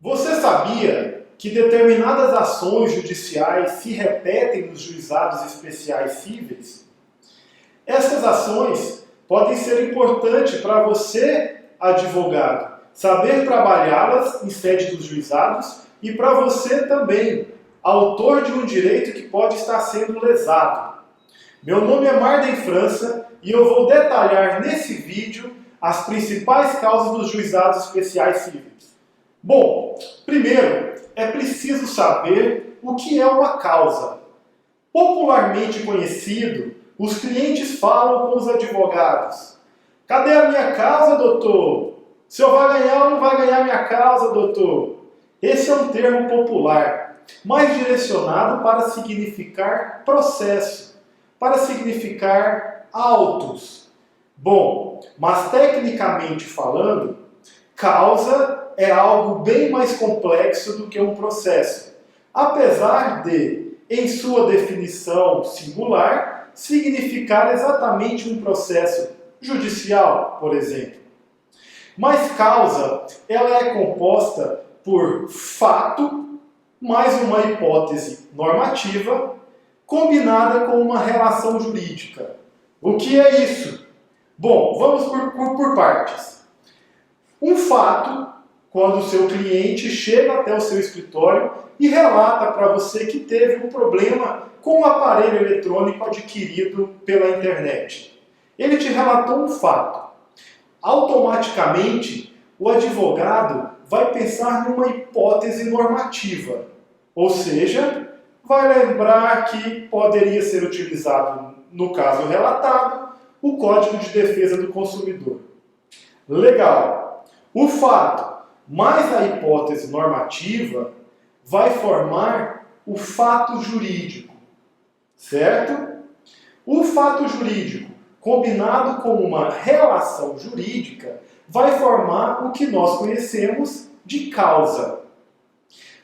Você sabia que determinadas ações judiciais se repetem nos juizados especiais cíveis? Essas ações podem ser importantes para você, advogado, saber trabalhá-las em sede dos juizados e para você também, autor de um direito que pode estar sendo lesado. Meu nome é Marden França e eu vou detalhar nesse vídeo as principais causas dos juizados especiais cíveis. Bom, primeiro, é preciso saber o que é uma causa. Popularmente conhecido, os clientes falam com os advogados. Cadê a minha causa, doutor? O senhor vai ganhar ou não vai ganhar minha causa, doutor? Esse é um termo popular, mais direcionado para significar processo, para significar autos. Bom, mas tecnicamente falando, causa é algo bem mais complexo do que um processo, apesar de, em sua definição singular, significar exatamente um processo judicial, por exemplo. Mas causa, ela é composta por fato mais uma hipótese normativa combinada com uma relação jurídica. O que é isso? Bom, vamos por partes. Um fato, quando o seu cliente chega até o seu escritório e relata para você que teve um problema com o aparelho eletrônico adquirido pela internet. Ele te relatou um fato. Automaticamente, o advogado vai pensar numa hipótese normativa, ou seja, vai lembrar que poderia ser utilizado, no caso relatado, o Código de Defesa do Consumidor. Legal! O fato mais a hipótese normativa vai formar o fato jurídico, certo? O fato jurídico, combinado com uma relação jurídica, vai formar o que nós conhecemos de causa.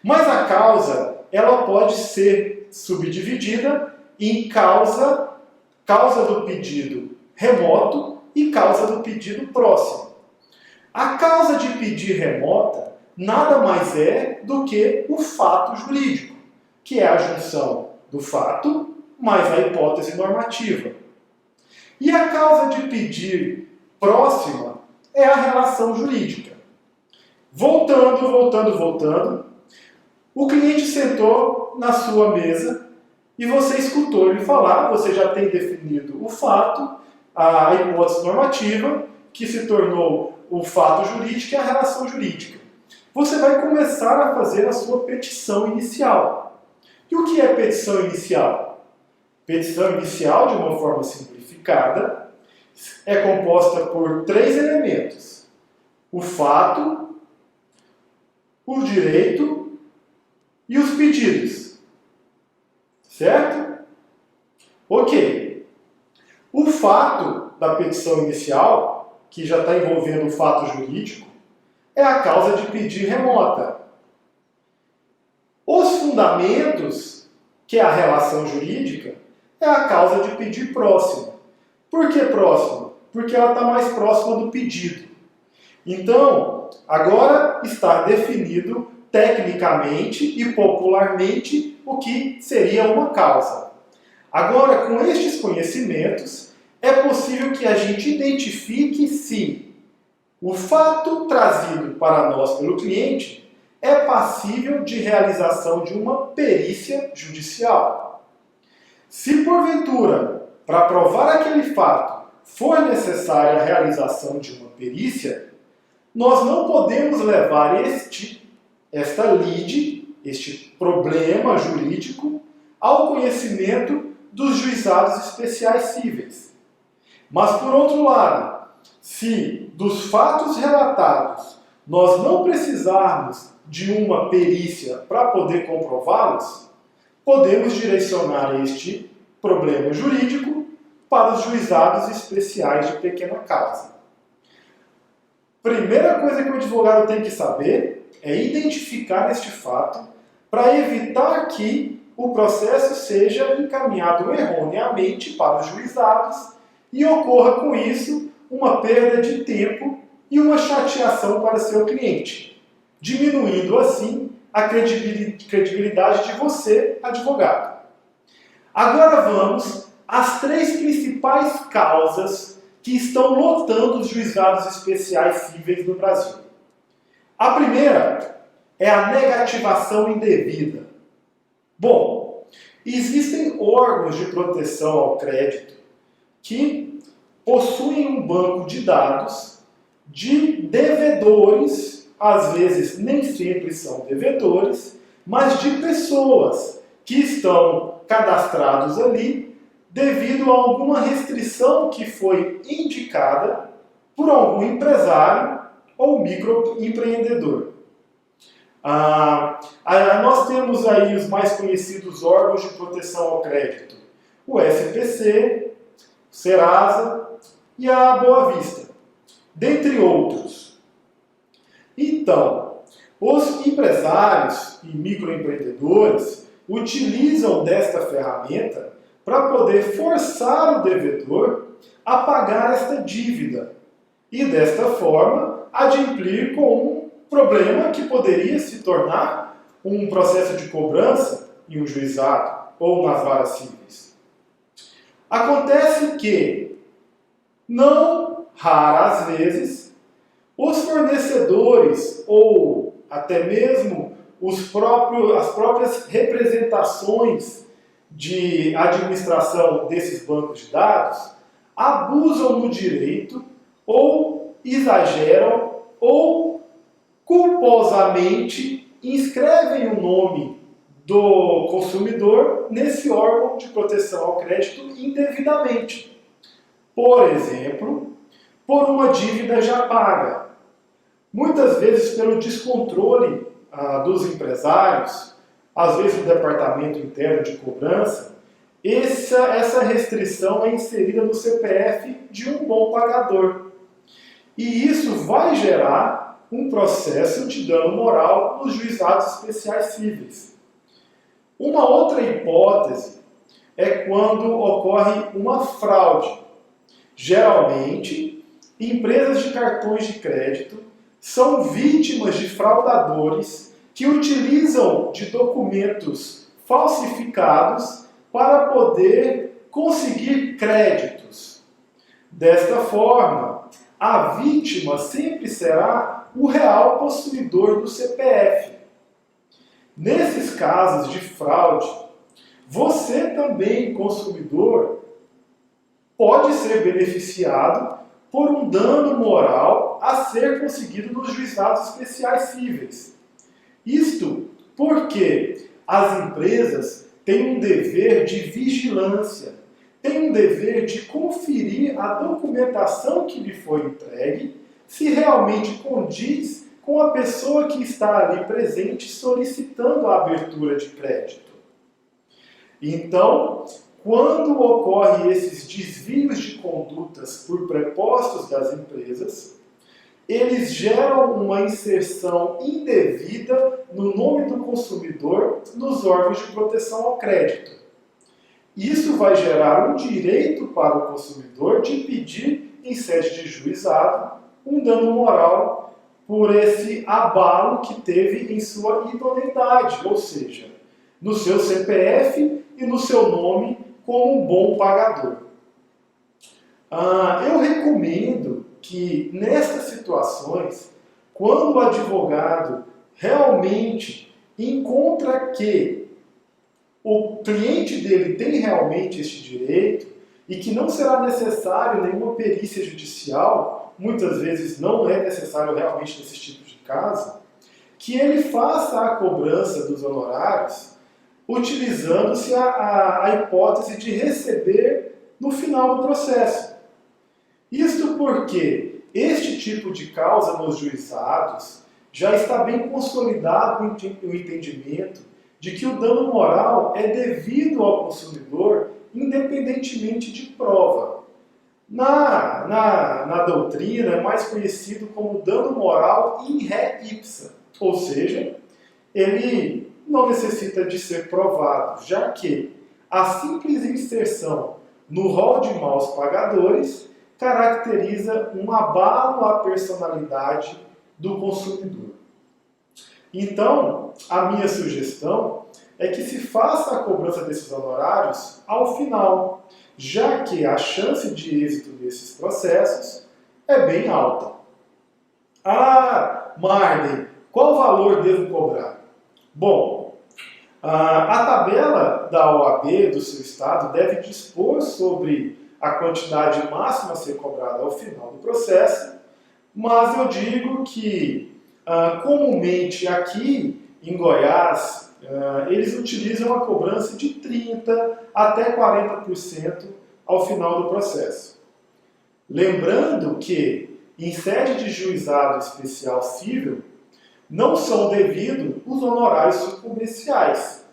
Mas a causa, ela pode ser subdividida em causa do pedido remoto e causa do pedido próximo. A causa de pedir remota nada mais é do que o fato jurídico, que é a junção do fato mais a hipótese normativa. E a causa de pedir próxima é a relação jurídica. Voltando, o cliente sentou na sua mesa e você escutou ele falar, você já tem definido o fato, a hipótese normativa, que se tornou o fato jurídico e a relação jurídica. Você vai começar a fazer a sua petição inicial. E o que é petição inicial? Petição inicial, de uma forma simplificada, é composta por 3 elementos: o fato, o direito e os pedidos. Certo? Ok. O fato da petição inicial, que já está envolvendo o fato jurídico, é a causa de pedir remota. Os fundamentos, que é a relação jurídica, é a causa de pedir próxima. Por que próxima? Porque ela está mais próxima do pedido. Então, agora está definido tecnicamente e popularmente o que seria uma causa. Agora, com estes conhecimentos, é possível que a gente identifique se o fato trazido para nós pelo cliente é passível de realização de uma perícia judicial. Se porventura, para provar aquele fato, for necessária a realização de uma perícia, nós não podemos levar esta lide, este problema jurídico, ao conhecimento dos juizados especiais cíveis. Mas, por outro lado, se dos fatos relatados nós não precisarmos de uma perícia para poder comprová-los, podemos direcionar este problema jurídico para os juizados especiais de pequena causa. Primeira coisa que o advogado tem que saber é identificar este fato para evitar que o processo seja encaminhado erroneamente para os juizados e ocorra com isso uma perda de tempo e uma chateação para seu cliente. diminuindo assim a credibilidade de você, advogado. Agora vamos às 3 principais causas que estão lotando os juizados especiais cíveis no Brasil. A primeira é a negativação indevida. Bom, existem órgãos de proteção ao crédito que possuem um banco de dados de devedores, às vezes nem sempre são devedores, mas de pessoas que estão cadastrados ali devido a alguma restrição que foi indicada por algum empresário ou microempreendedor. Nós temos aí os mais conhecidos órgãos de proteção ao crédito, o SPC, o Serasa e a Boa Vista, dentre outros. Então, os empresários e microempreendedores utilizam desta ferramenta para poder forçar o devedor a pagar esta dívida e, desta forma, adimplir com um problema que poderia se tornar um processo de cobrança em um juizado ou nas varas cíveis. Acontece que, não raras vezes, os fornecedores ou até mesmo as próprias representações de administração desses bancos de dados abusam do direito ou exageram ou culposamente inscrevem o nome do consumidor nesse órgão de proteção ao crédito indevidamente. Por exemplo, por uma dívida já paga. Muitas vezes pelo descontrole dos empresários, às vezes do departamento interno de cobrança, essa restrição é inserida no CPF de um bom pagador. E isso vai gerar um processo de dano moral nos juizados especiais cíveis. Uma outra hipótese é quando ocorre uma fraude. Geralmente, empresas de cartões de crédito são vítimas de fraudadores que utilizam de documentos falsificados para poder conseguir créditos. Desta forma, a vítima sempre será o real possuidor do CPF. Nesses casos de fraude, você também, consumidor, pode ser beneficiado por um dano moral a ser conseguido nos juizados especiais cíveis. Isto porque as empresas têm um dever de vigilância, têm um dever de conferir a documentação que lhe foi entregue, se realmente condiz com a pessoa que está ali presente solicitando a abertura de crédito. Então, quando ocorrem esses desvios de condutas por prepostos das empresas, eles geram uma inserção indevida no nome do consumidor nos órgãos de proteção ao crédito. Isso vai gerar um direito para o consumidor de pedir, em sede de juizado, um dano moral por esse abalo que teve em sua idoneidade, ou seja, no seu CPF e no seu nome como um bom pagador. Eu recomendo que, nestas situações, quando o advogado realmente encontra que o cliente dele tem realmente este direito e que não será necessário nenhuma perícia judicial, muitas vezes não é necessário realmente nesse tipo de caso, que ele faça a cobrança dos honorários utilizando-se a hipótese de receber no final do processo. Isto porque este tipo de causa nos juizados já está bem consolidado o entendimento de que o dano moral é devido ao consumidor independentemente de prova. Na doutrina é mais conhecido como dano moral in re ipsa, ou seja, ele não necessita de ser provado, já que a simples inserção no rol de maus pagadores caracteriza um abalo à personalidade do consumidor. Então, a minha sugestão é que se faça a cobrança desses honorários ao final, já que a chance de êxito desses processos é bem alta. Ah, Marden, qual valor devo cobrar? Bom, a tabela da OAB do seu estado deve dispor sobre a quantidade máxima a ser cobrada ao final do processo, mas eu digo que comumente aqui em Goiás eles utilizam a cobrança de 30% até 40% ao final do processo. Lembrando que em sede de juizado especial civil não são devidos os honorários sucumbenciais,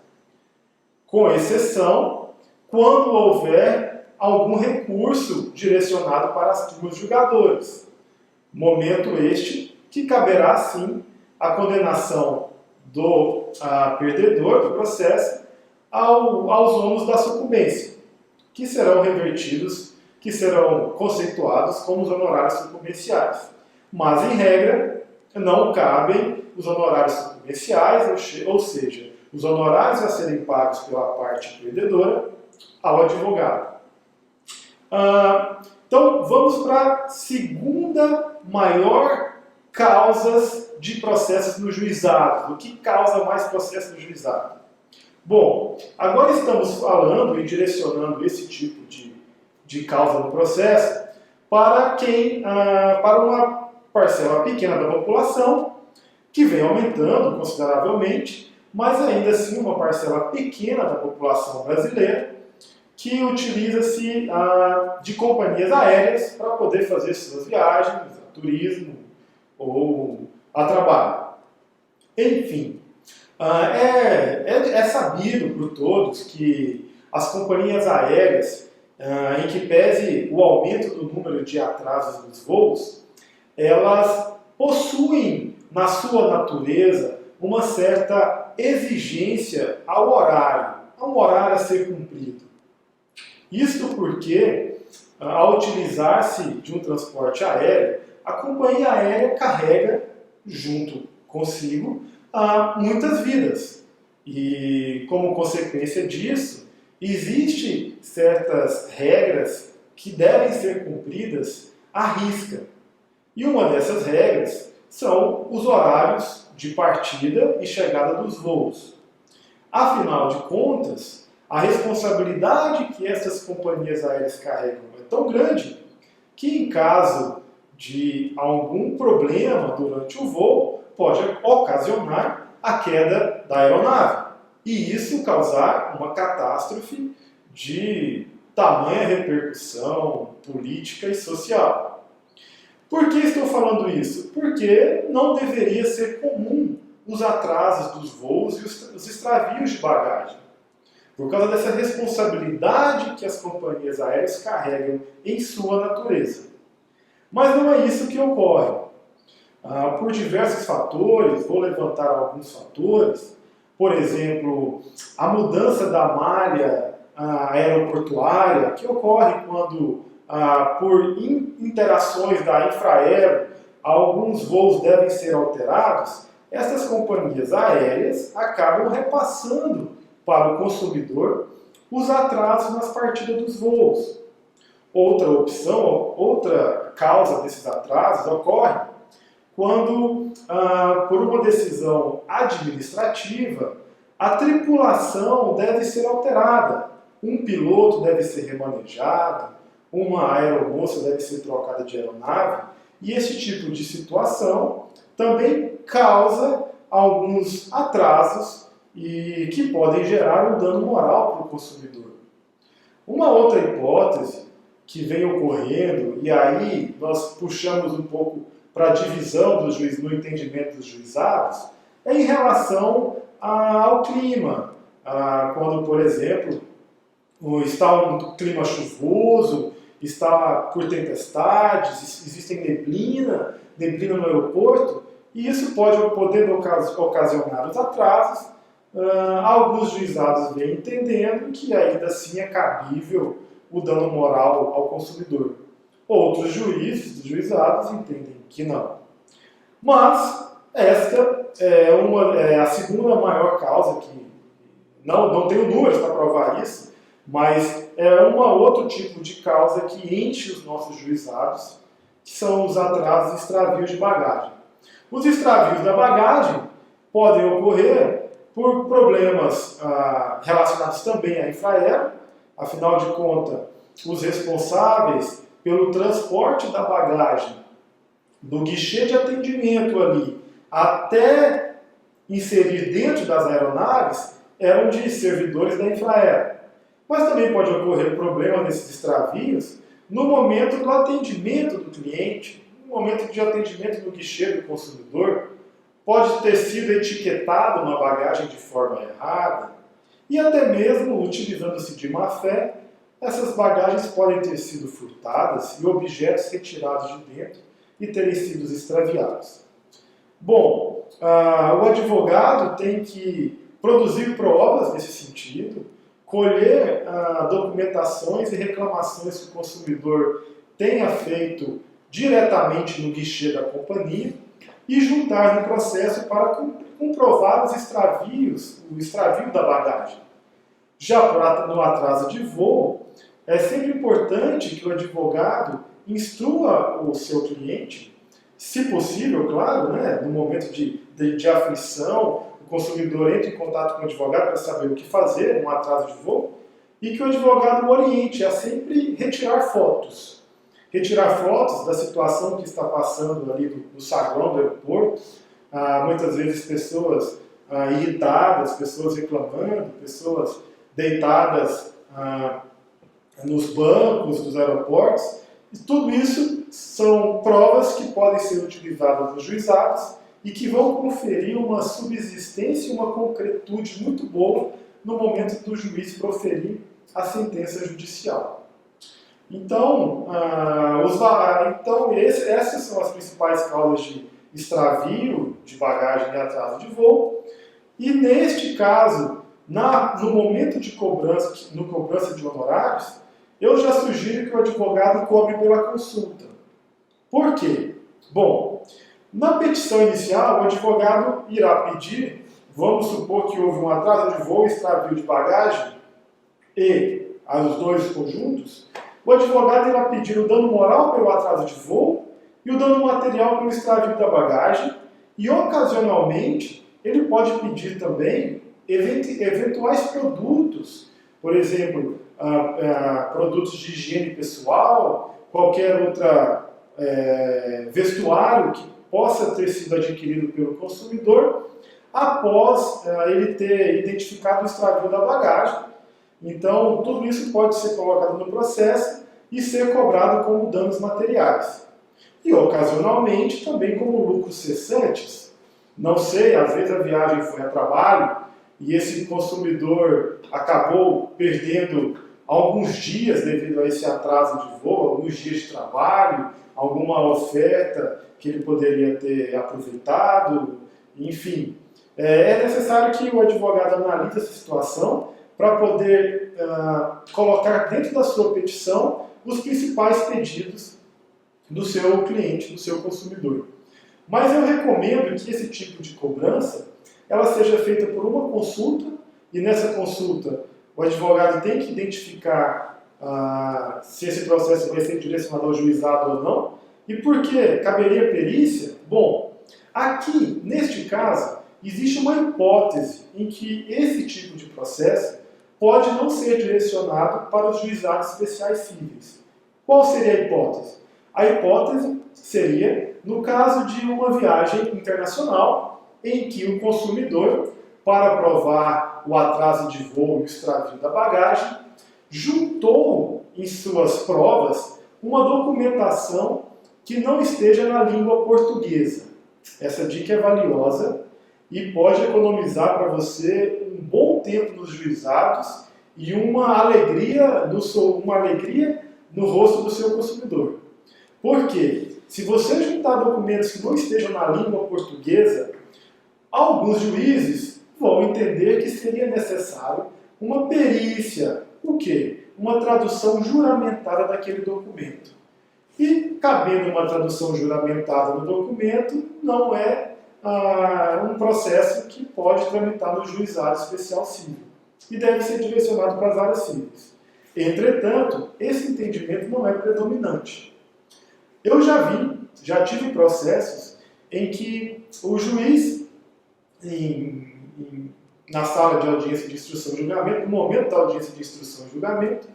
com exceção quando houver algum recurso direcionado para as turmas julgadoras. Momento este que caberá, sim, a condenação do perdedor do processo aos ônus da sucumbência, que serão revertidos, que serão conceituados como os honorários sucumbenciais. Mas, em regra, não cabem os honorários sucumbenciais, ou seja, os honorários a serem pagos pela parte perdedora ao advogado. Então, vamos para a segunda maior causas de processos no juizado. O que causa mais processos no juizado? Bom, agora estamos falando e direcionando esse tipo de causa no processo para para uma parcela pequena da população, que vem aumentando consideravelmente, mas ainda assim uma parcela pequena da população brasileira que utiliza-se de companhias aéreas para poder fazer suas viagens, a turismo ou a trabalho. Enfim, é sabido por todos que as companhias aéreas, em que pese o aumento do número de atrasos nos voos, elas possuem na sua natureza uma certa exigência ao horário, a um horário a ser cumprido. Isto porque, ao utilizar-se de um transporte aéreo, a companhia aérea carrega, junto consigo, muitas vidas. E, como consequência disso, existem certas regras que devem ser cumpridas à risca. E uma dessas regras são os horários de partida e chegada dos voos. Afinal de contas, a responsabilidade que essas companhias aéreas carregam é tão grande que, em caso de algum problema durante o voo, pode ocasionar a queda da aeronave. E isso causar uma catástrofe de tamanha repercussão política e social. Por que estou falando isso? Porque não deveria ser comum os atrasos dos voos e os extravios de bagagem. Por causa dessa responsabilidade que as companhias aéreas carregam em sua natureza. Mas não é isso que ocorre. Por diversos fatores, vou levantar alguns fatores, por exemplo, a mudança da malha aeroportuária, que ocorre quando, por interações da Infraero, alguns voos devem ser alterados, essas companhias aéreas acabam repassando para o consumidor os atrasos nas partidas dos voos. Outra opção, outra causa desses atrasos ocorre quando, por uma decisão administrativa, a tripulação deve ser alterada. Um piloto deve ser remanejado, uma aeromoça deve ser trocada de aeronave, e esse tipo de situação também causa alguns atrasos e que podem gerar um dano moral para o consumidor. Uma outra hipótese que vem ocorrendo, e aí nós puxamos um pouco para a divisão do no entendimento dos juizados, é em relação ao clima. Quando, por exemplo, está um clima chuvoso, está por tempestades, existem neblina no aeroporto, e isso pode poder ocasionar os atrasos. Alguns juizados vêm entendendo que ainda assim é cabível o dano moral ao consumidor. Outros juizados entendem que não. Mas Esta é a segunda maior causa que, não tenho números para provar isso, mas é um outro tipo de causa que enche os nossos juizados, que são os atrasos e extravios de bagagem. Os extravios da bagagem podem ocorrer por problemas relacionados também à Infraero. Afinal de contas, os responsáveis pelo transporte da bagagem do guichê de atendimento ali até inserir dentro das aeronaves eram de servidores da Infraero. Mas também pode ocorrer problema nesses extravios no momento do atendimento do cliente, no momento de atendimento do guichê do consumidor. Pode ter sido etiquetado uma bagagem de forma errada e até mesmo, utilizando-se de má-fé, essas bagagens podem ter sido furtadas e objetos retirados de dentro e terem sido extraviados. Bom, o advogado tem que produzir provas nesse sentido, colher documentações e reclamações que o consumidor tenha feito diretamente no guichê da companhia e juntar no processo para comprovar os extravios, o extravio da bagagem. Já no atraso de voo, é sempre importante que o advogado instrua o seu cliente, se possível, claro, né, no momento de aflição, o consumidor entre em contato com o advogado para saber o que fazer no atraso de voo, e que o advogado o oriente a sempre retirar fotos. Retirar fotos da situação que está passando ali no saguão do aeroporto, muitas vezes pessoas irritadas, pessoas reclamando, pessoas deitadas nos bancos dos aeroportos. E tudo isso são provas que podem ser utilizadas nos juizados e que vão conferir uma subsistência e uma concretude muito boa no momento do juiz proferir a sentença judicial. Então, essas são as principais causas de extravio de bagagem e atraso de voo. E neste caso, no momento de cobrança de honorários, eu já sugiro que o advogado cobre pela consulta. Por quê? Bom, na petição inicial, o advogado irá pedir, vamos supor que houve um atraso de voo e extravio de bagagem, e os dois conjuntos, o advogado irá pedir o dano moral pelo atraso de voo e o dano material pelo extravio da bagagem, e ocasionalmente ele pode pedir também eventuais produtos, por exemplo, produtos de higiene pessoal, qualquer outra vestuário que possa ter sido adquirido pelo consumidor após ele ter identificado o extravio da bagagem. Então, tudo isso pode ser colocado no processo e ser cobrado como danos materiais. E, ocasionalmente, também como lucros cessantes. Não sei, às vezes a viagem foi a trabalho e esse consumidor acabou perdendo alguns dias devido a esse atraso de voo, alguns dias de trabalho, alguma oferta que ele poderia ter aproveitado, enfim. É necessário que o advogado analise essa situação para poder colocar dentro da sua petição os principais pedidos do seu cliente, do seu consumidor. Mas eu recomendo que esse tipo de cobrança ela seja feita por uma consulta, e nessa consulta o advogado tem que identificar se esse processo vai ser direcionado ao juizado ou não. E por que caberia perícia? Bom, aqui, neste caso, existe uma hipótese em que esse tipo de processo pode não ser direcionado para os juizados especiais cíveis. Qual seria a hipótese? A hipótese seria no caso de uma viagem internacional em que o consumidor, para provar o atraso de voo e o extravio da bagagem, juntou em suas provas uma documentação que não esteja na língua portuguesa. Essa dica é valiosa e pode economizar para você um bom tempo nos juizados e uma alegria no rosto do seu consumidor. Por quê? Se você juntar documentos que não estejam na língua portuguesa, alguns juízes vão entender que seria necessário uma perícia. O quê? Uma tradução juramentada daquele documento. E, cabendo uma tradução juramentada no documento, não é um processo que pode tramitar no juizado especial civil e deve ser direcionado para as áreas cíveis. Entretanto, esse entendimento não é predominante. Eu já tive processos em que o juiz, na sala de audiência de instrução e julgamento, no momento da audiência de instrução e julgamento,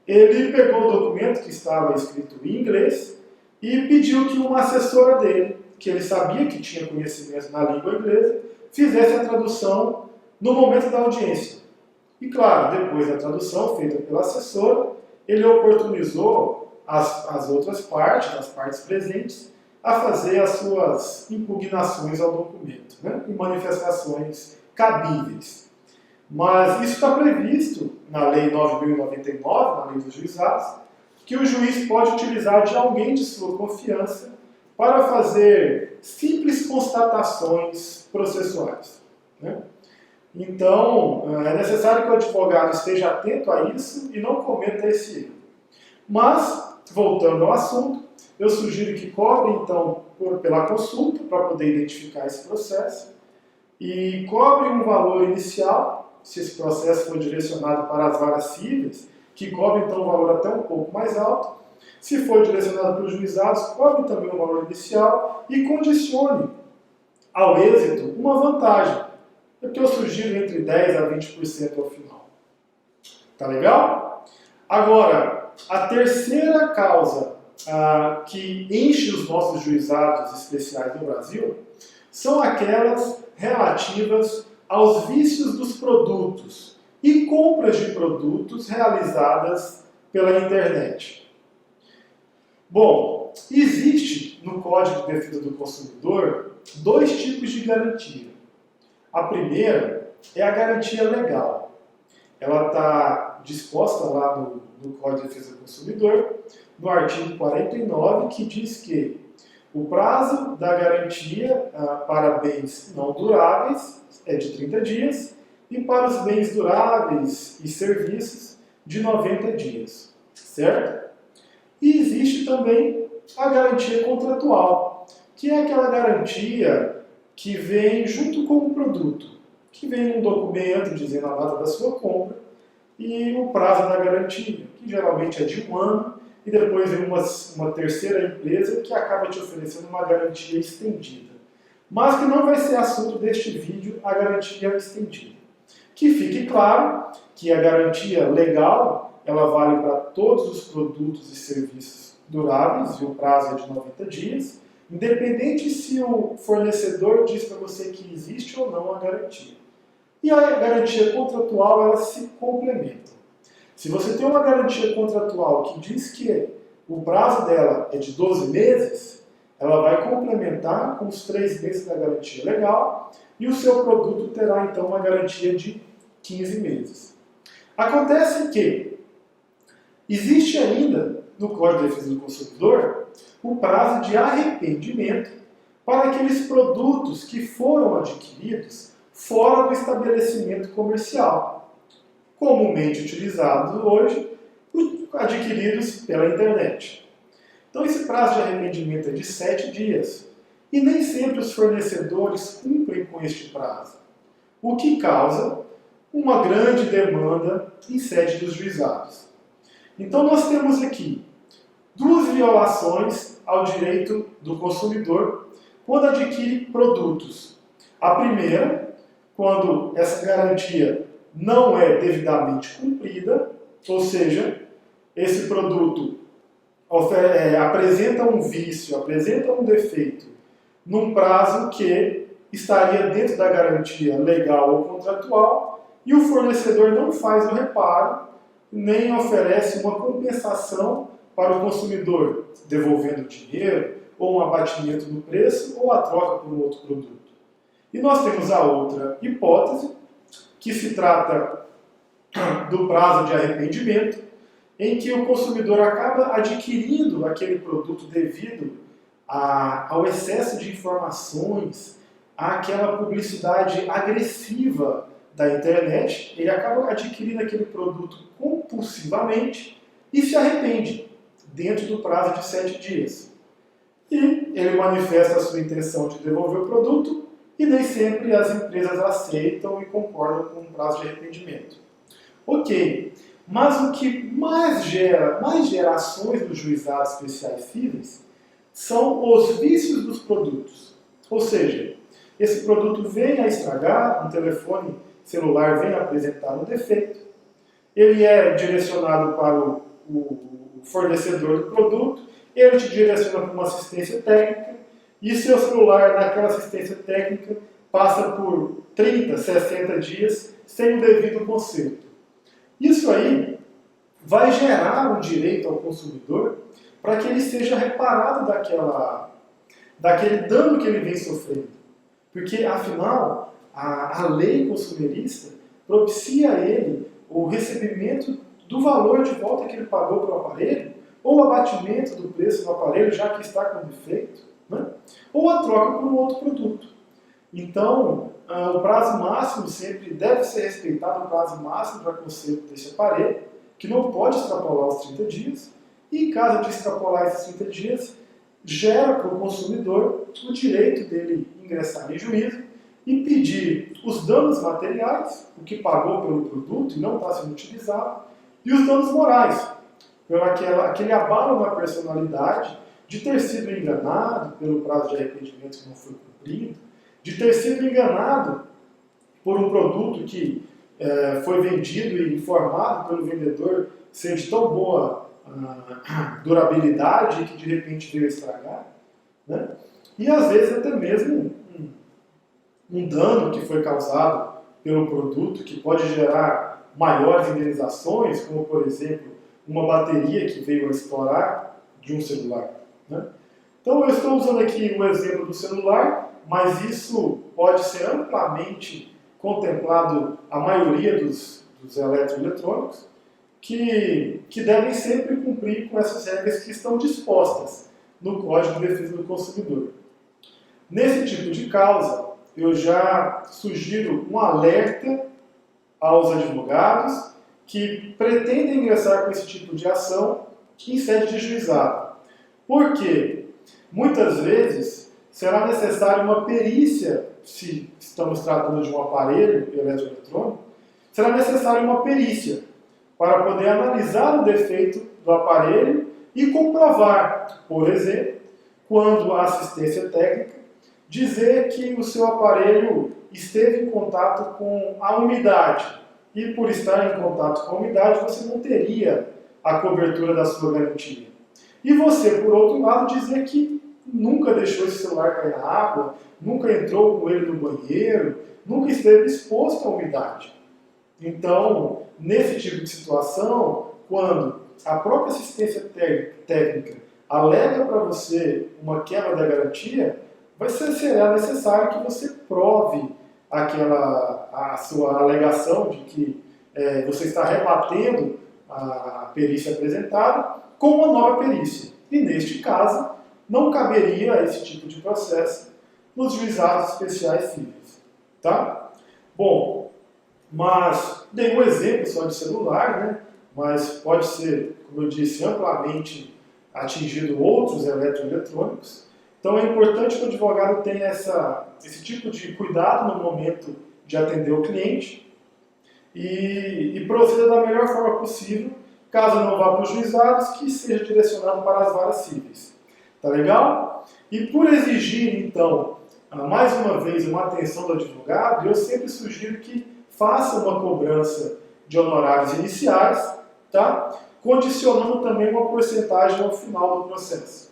ele pegou o documento que estava escrito em inglês e pediu que uma assessora dele, que ele sabia que tinha conhecimento na língua inglesa, fizesse a tradução no momento da audiência. E claro, depois da tradução feita pela assessora, ele oportunizou as outras partes, as partes presentes, a fazer as suas impugnações ao documento, né? E manifestações cabíveis. Mas isso está previsto na Lei 9.099, na Lei dos Juizados, que o juiz pode utilizar de alguém de sua confiança para fazer simples constatações processuais, né? Então, é necessário que o advogado esteja atento a isso e não cometa esse erro. Mas, voltando ao assunto, eu sugiro que cobre, então, pela consulta, para poder identificar esse processo, e cobre um valor inicial, se esse processo for direcionado para as varas cíveis, que cobre, então, um valor até um pouco mais alto. Se for direcionado para os juizados, cobre também um valor inicial e condicione ao êxito uma vantagem. É que eu sugiro entre 10% a 20% ao final. Tá legal? Agora, a terceira causa que enche os nossos juizados especiais no Brasil são aquelas relativas aos vícios dos produtos e compras de produtos realizadas pela internet. Bom, existe no Código de Defesa do Consumidor dois tipos de garantia. A primeira é a garantia legal. Ela está disposta lá no Código de Defesa do Consumidor, no artigo 49, que diz que o prazo da garantia para bens não duráveis é de 30 dias e para os bens duráveis e serviços de 90 dias, certo? E existe também a garantia contratual, que é aquela garantia que vem junto com o produto, que vem um documento dizendo a data da sua compra e o prazo da garantia, que geralmente é de 1 ano, e depois vem uma terceira empresa que acaba te oferecendo uma garantia estendida. Mas que não vai ser assunto deste vídeo, a garantia estendida. Que fique claro que a garantia legal, ela vale para todos os produtos e serviços duráveis, e o prazo é de 90 dias, independente se o fornecedor diz para você que existe ou não a garantia. E a garantia contratual, elas se complementam. Se você tem uma garantia contratual que diz que o prazo dela é de 12 meses, ela vai complementar com os 3 meses da garantia legal e o seu produto terá então uma garantia de 15 meses. Acontece que existe ainda no Código de Defesa do Consumidor o prazo de arrependimento para aqueles produtos que foram adquiridos fora do estabelecimento comercial, comumente utilizados hoje, adquiridos pela internet. Então esse prazo de arrependimento é de 7 dias, e nem sempre os fornecedores cumprem com este prazo, o que causa uma grande demanda em sede dos juizados. Então nós temos aqui 2 violações ao direito do consumidor quando adquire produtos. A primeira, quando essa garantia não é devidamente cumprida, ou seja, esse produto apresenta um vício, apresenta um defeito, num prazo que estaria dentro da garantia legal ou contratual, e o fornecedor não faz o reparo, nem oferece uma compensação para o consumidor, devolvendo o dinheiro, ou um abatimento no preço, ou a troca por um outro produto. E nós temos a outra hipótese, que se trata do prazo de arrependimento, em que o consumidor acaba adquirindo aquele produto devido ao excesso de informações, àquela publicidade agressiva da internet, ele acaba adquirindo aquele produto compulsivamente e se arrepende dentro do prazo de 7 dias. e ele manifesta a sua intenção de devolver o produto e nem sempre as empresas aceitam e concordam com o prazo de arrependimento. Ok, mas o que mais gera ações dos juizados especiais cíveis são os vícios dos produtos. Ou seja, esse produto vem a estragar, um telefone celular vem a apresentar um defeito, ele é direcionado para o fornecedor do produto, ele te direciona para uma assistência técnica e seu celular, naquela assistência técnica, passa por 30, 60 dias sem o devido conserto. Isso aí vai gerar um direito ao consumidor para que ele seja reparado daquele dano que ele vem sofrendo. Porque, afinal, a lei consumerista propicia a ele o recebimento do valor de volta que ele pagou pelo aparelho, ou o abatimento do preço do aparelho, já que está com defeito, né? Ou a troca por um outro produto. Então, o prazo máximo sempre deve ser respeitado, o prazo máximo para conserto desse aparelho, que não pode extrapolar os 30 dias, e em caso de extrapolar esses 30 dias, gera para o consumidor o direito dele ingressar em juízo e pedir os danos materiais, o que pagou pelo produto e não está sendo utilizado, e os danos morais, pelo aquele abalo na personalidade de ter sido enganado pelo prazo de arrependimento que não foi cumprido, de ter sido enganado por um produto que foi vendido e informado pelo vendedor ser de tão boa durabilidade que de repente veio a estragar, né? E às vezes até mesmo um dano que foi causado pelo produto que pode gerar maiores indenizações, como por exemplo uma bateria que veio a estourar de um celular, né? Então eu estou usando aqui o exemplo do celular, mas isso pode ser amplamente contemplado a maioria dos eletroeletrônicos, que devem sempre cumprir com essas regras que estão dispostas no Código de Defesa do Consumidor. Nesse tipo de causa, eu já sugiro um alerta aos advogados que pretendem ingressar com esse tipo de ação em sede de juizado. Por quê? Muitas vezes será necessária uma perícia, se estamos tratando de um aparelho eletroeletrônico, será necessária uma perícia para poder analisar o defeito do aparelho e comprovar, por exemplo, quando a assistência técnica dizer que o seu aparelho esteve em contato com a umidade e por estar em contato com a umidade você não teria a cobertura da sua garantia. E você, por outro lado, dizer que nunca deixou esse celular cair na água, nunca entrou com ele no banheiro, nunca esteve exposto à umidade. Então, nesse tipo de situação, quando a própria assistência técnica alega para você uma quebra da garantia, será necessário que você prove a sua alegação de que você está rebatendo a perícia apresentada com uma nova perícia. E neste caso, não caberia esse tipo de processo nos juizados especiais cíveis. Tá? Bom, mas dei um exemplo só de celular, né? Mas pode ser, como eu disse, amplamente atingido outros eletroeletrônicos. Então é importante que o advogado tenha esse tipo de cuidado no momento de atender o cliente e proceda da melhor forma possível, caso não vá para os juizados, que seja direcionado para as varas cíveis. Tá legal? E por exigir, então, mais uma vez uma atenção do advogado, eu sempre sugiro que faça uma cobrança de honorários iniciais, tá? Condicionando também uma porcentagem ao final do processo.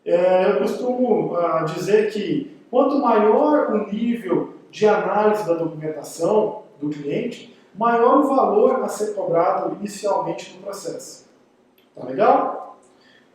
Eu costumo dizer que quanto maior o nível de análise da documentação do cliente, maior o valor a ser cobrado inicialmente no processo. Tá legal?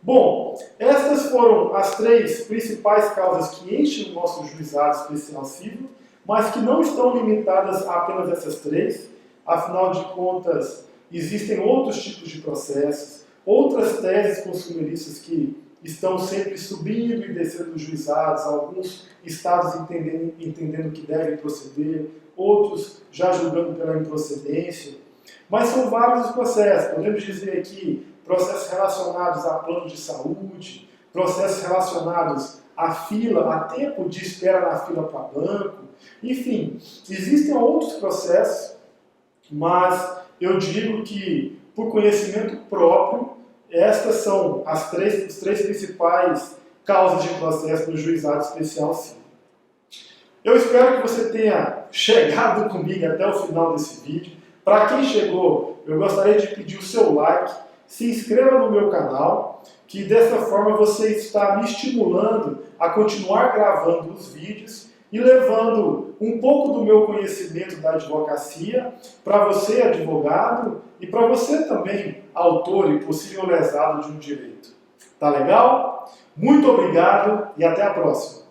Bom, estas foram as 3 principais causas que enchem o nosso juizado especial civil, mas que não estão limitadas a apenas essas 3. Afinal de contas, existem outros tipos de processos, outras teses consumeristas que estão sempre subindo e descendo dos juizados, alguns estados entendendo que devem proceder, outros já julgando pela improcedência. Mas são vários os processos. Podemos dizer aqui processos relacionados a plano de saúde, processos relacionados à fila, a tempo de espera na fila para banco, enfim, existem outros processos, mas eu digo que, por conhecimento próprio, estas são as três principais causas de processo no juizado especial civil. Eu espero que você tenha chegado comigo até o final desse vídeo. Para quem chegou, eu gostaria de pedir o seu like, se inscreva no meu canal, que dessa forma você está me estimulando a continuar gravando os vídeos e levando um pouco do meu conhecimento da advocacia para você, advogado, e para você também, autor e possível lesado de um direito. Tá legal? Muito obrigado e até a próxima!